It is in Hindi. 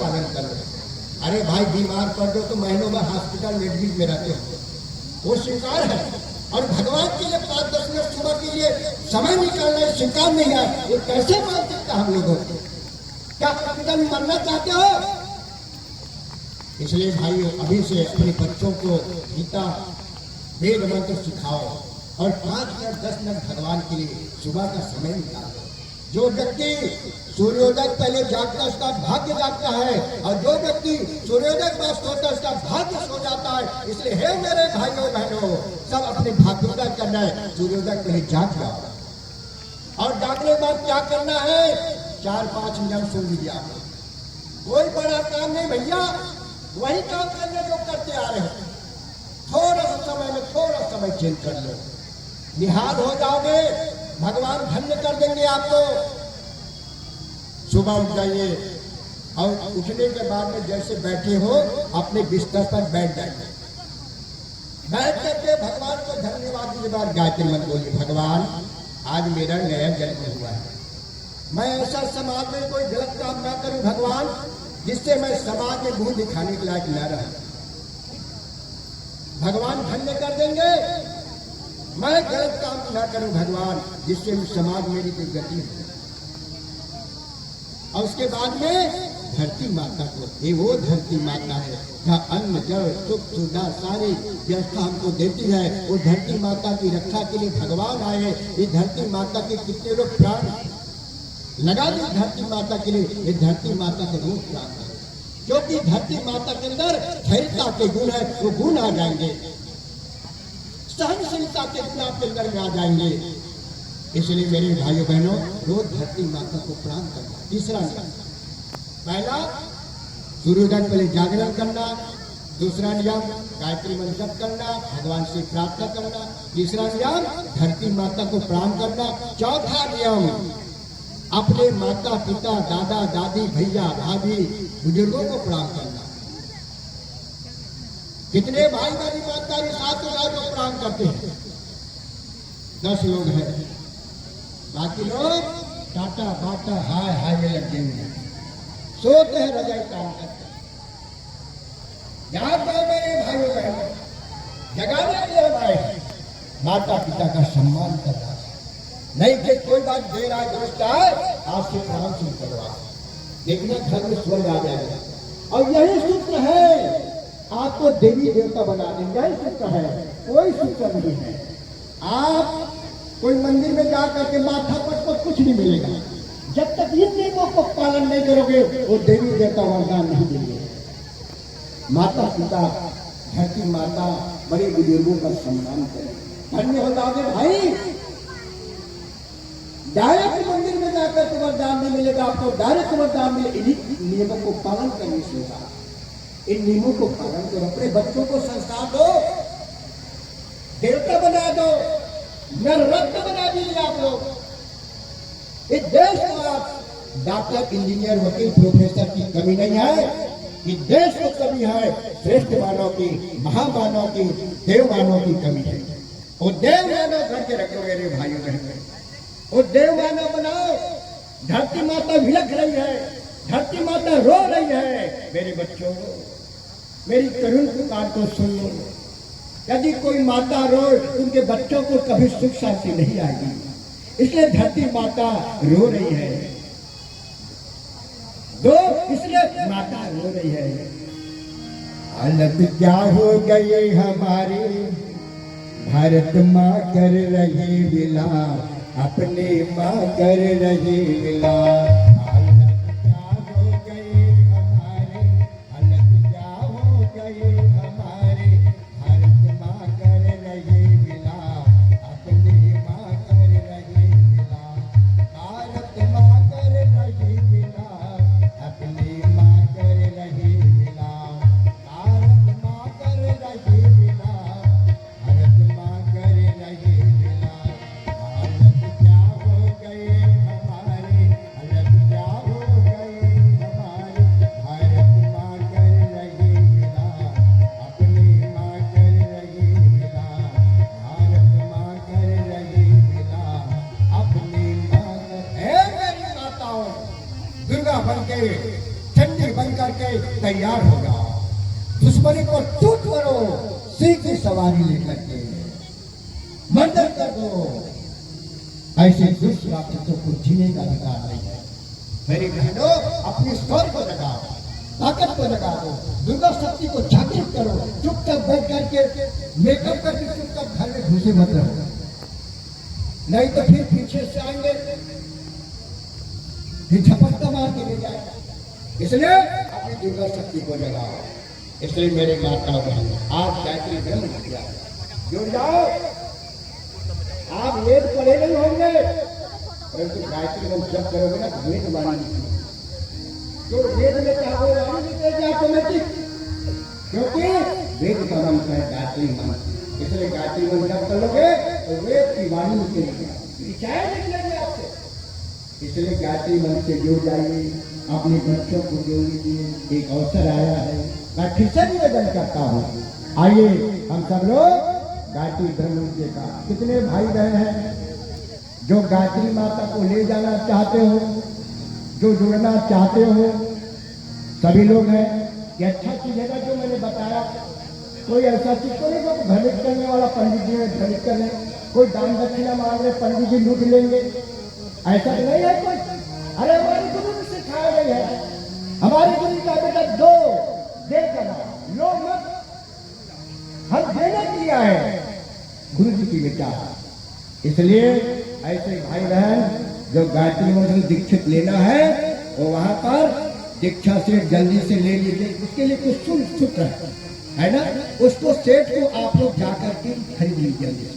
पालन कर लो। अरे भाई बीमार पड़ दो तो महीनों में हॉस्पिटल में एडमिट में रहते हो, वो स्वीकार है। और भगवान के लिए 5-10 मिनट सुबह के लिए समय निकालना स्वीकार नहीं है, ये कैसे मान सकता हम लोगों को? क्या हॉस्पिटल में मरना चाहते हो? इसलिए भाइयों अभी से अपने बच्चों को गीता वेद मंत्र सिखाओ और 5 मिनट 10 मिनट भगवान के लिए सुबह का समय निकालो। जो व्यक्ति सूर्योदय पहले जागता है उसका भाग्य जागता है, और जो व्यक्ति सूर्योदय के बाद सोता है उसका भाग्य सो जाता है। इसलिए हे मेरे भाइयों बहनों, सब अपने भाग्योदय करना है, सूर्योदय पहले जाग जाओ। और जागने के बाद क्या करना है? 4-5 मिनट सो लीजिए। आप कोई बड़ा काम नहीं भैया, वही काम करने जो करते आ रहे हैं। थोड़ा सा समय में थोड़ा समय चेंज कर लो, निहाल हो जाओगे, भगवान धन्य कर देंगे आपको। सुबह उठ जाइए और उठने के बाद में जैसे बैठे हो अपने बिस्तर पर बैठ जाइए। बैठ करके भगवान को धन्यवाद दीजिए। बाद गायत्री मंत्र बोलिए, भगवान आज मेरा नया जन्म हुआ है, मैं ऐसा समाज में कोई गलत काम ना करूं भगवान जिससे मैं समाज में मुंह दिखाने के लायक न रहूं। भगवान धन्य कर देंगे। मैं गलत काम ना करूं भगवान जिससे समाज मेरी दुर्गति हो। और उसके बाद में धरती माता को, ये वो धरती माता है जहाँ अन्न जल सुख सुविधा सारी व्यवस्था हमको देती है। वो धरती माता की रक्षा के लिए भगवान आए। ये धरती माता के कितने लोग प्राण लगा दी धरती माता के लिए। ये धरती माता को रोज प्राप्त है, क्योंकि धरती माता के अंदर धैर्यता के गुण है, वो गुण आ जाएंगे, सहनशीलता के गुण आपके अंदर में आ जाएंगे। इसलिए मेरे भाइयों बहनों, रोज धरती माता को प्रणाम करना। तीसरा नियम, पहला सूर्योदय पहले जागरण करना, दूसरा नियम गायत्री मंत्र जप करना, भगवान से प्रार्थना करना, तीसरा नियम धरती माता को प्रणाम करना, चौथा नियम अपने माता पिता दादा दादी भैया भाभी बुजुर्गों को प्रणाम करना। कितने भाई बहन ईमानदारी साथ को प्रणाम करते हैं? 10 लोग हैं, बाकी लोग टाटा बाटा हाय हाय में लगे हुए हैं, सोते हैं, रजाई काम करते हैं। याद है मेरे भाइयों बहनों, जगाने के लिए हमारे माता पिता का सम्मान करना नहीं कि कोई बात दे रहा है दोस्त है आपसे प्रणाम शुरू करवा, देखना घर में स्वर्ग आ जाएगा। और यही सूत्र है, आपको देवी देवता बना देंगे। यही सूत्र है, कोई सूत्र नहीं है। आप कोई मंदिर में जाकर के माथा पर कुछ नहीं मिलेगा जब तक इन नियमों को पालन नहीं करोगे। वो देवी देवता वरदान नहीं देंगे। माता पिता धरती माता बड़े बुजुर्गों का सम्मान करें, धन्य हो जाओगे भाई। डायरेक्ट मंदिर में जाकर के वरदान नहीं मिलेगा आपको, डायरेक्ट वरदान मिले इन्हीं नियमों को पालन करने से होगा। इन नियमों को पालन करो, अपने बच्चों को संस्कार दो, देवता बना दो, नररत्न बना दीजिए आप लोग। इस देश को आप डॉक्टर इंजीनियर वकील प्रोफेसर की कमी नहीं है, इस देश को कमी है श्रेष्ठ मानव की, महामानव की, देव मानव की कमी है। वो देव मानव घर के रखो मेरे भाइयों बहनों, वो देव मानव बनाओ। धरती माता विलख रही है, धरती माता रो रही है। मेरे बच्चों, मेरी करुण पुकार को सुन लो। यदि कोई माता रो, उनके बच्चों को कभी सुख शांति नहीं आएगी। इसलिए धरती माता रो रही है, दो इसलिए माता रो रही है। हालत क्या हो गई हमारी, भारत माँ कर रही विलाप, अपनी माँ कर रही विलाप। हालत क्या हो गई हमारी, हालत क्या हो गई हमारी, भारत माँ कर रही विलाप, अपनी माँ कर रही विलाप। भारत माँ कर रही विलाप, अपनी माँ कर रही विलाप। भारत माँ कर रही विलाप, भारत माँ कर रही विलाप। हालत क्या हो गई हमारी, हालत क्या हो गई हमारी, भारत माँ कर रही विलाप, अपनी माँ कर रही विलाप। भारत माँ कर रही विलाप, अपनी माँ कर। हे मेरी माताओं, दुर्गा बन के, चंडी बनकर करके तैयार हो जाओ, दुश्मनी को टूट करो, सीधी सवारी लेकर के मंडन कर दो। ऐसे दुष्ट राक्षसों को जीने का अधिकार नहीं है। मेरी बहनों, अपनी स्वर को जगाओ, ताकत को जगाओ, दुर्गा शक्ति को जागृत करो। चुपचाप बैठ करके मेकअप करके चुपचाप घर में घुसे मत रहो, नहीं तो फिर पीछे से आएंगे, फिर झपट्टा मार के ले जाएगा। इसलिए अपनी दुर्गा शक्ति को जगाओ। इसलिए मेरे माता बहन, आप गायत्री ब्रह्म विद्या जुड़ जाओ। आप वेद पढ़े नहीं होंगे, परंतु गायत्री मंत्र जब करोगे ना वेद वाणी, तो वेद में क्या हो वाणी निकलेगी ऑटोमेटिक, क्योंकि वेद का मंत्र है गायत्री मंत्र। इसलिए गायत्री मंत्र जब करोगे तो वेद की वाणी निकलेगी, विचार निकलेगी आपसे। इसलिए गायत्री मंत्र से जुड़ जाइए, अपने बच्चों को जोड़ लीजिए। एक अवसर आया है, मैं फिर से निवेदन करता हूँ, आइए हम सब लोग गायत्री ब्रह्म विद्या का, कितने भाई बहन हैं जो गायत्री माता को ले जाना चाहते हो, जो जुड़ना चाहते हो, सभी लोग हैं। ये अच्छा चीज है जो मैंने बताया। कोई ऐसा चीज तो नहीं जो भ्रमित करने वाला पंडित जी में भ्रमित कर रहे, कोई दान दक्षिणा मांग रहे, पंडित जी लूट लेंगे, ऐसा तो नहीं है कोई। अरे हमारी गुरु ने सिखाया गया है, हमारे गुरु का बेटा दो दे करना, लो मत, हम देने के लिए आए गुरु जी की विचार। इसलिए ऐसे भाई बहन जो गायत्री मंत्र दीक्षित लेना है, वो वहां पर दीक्षा से जल्दी से ले लीजिए। उसके लिए कुछ शुल्क है ना, उसको सेठ को आप लोग जाकर के खरीद लीजिए।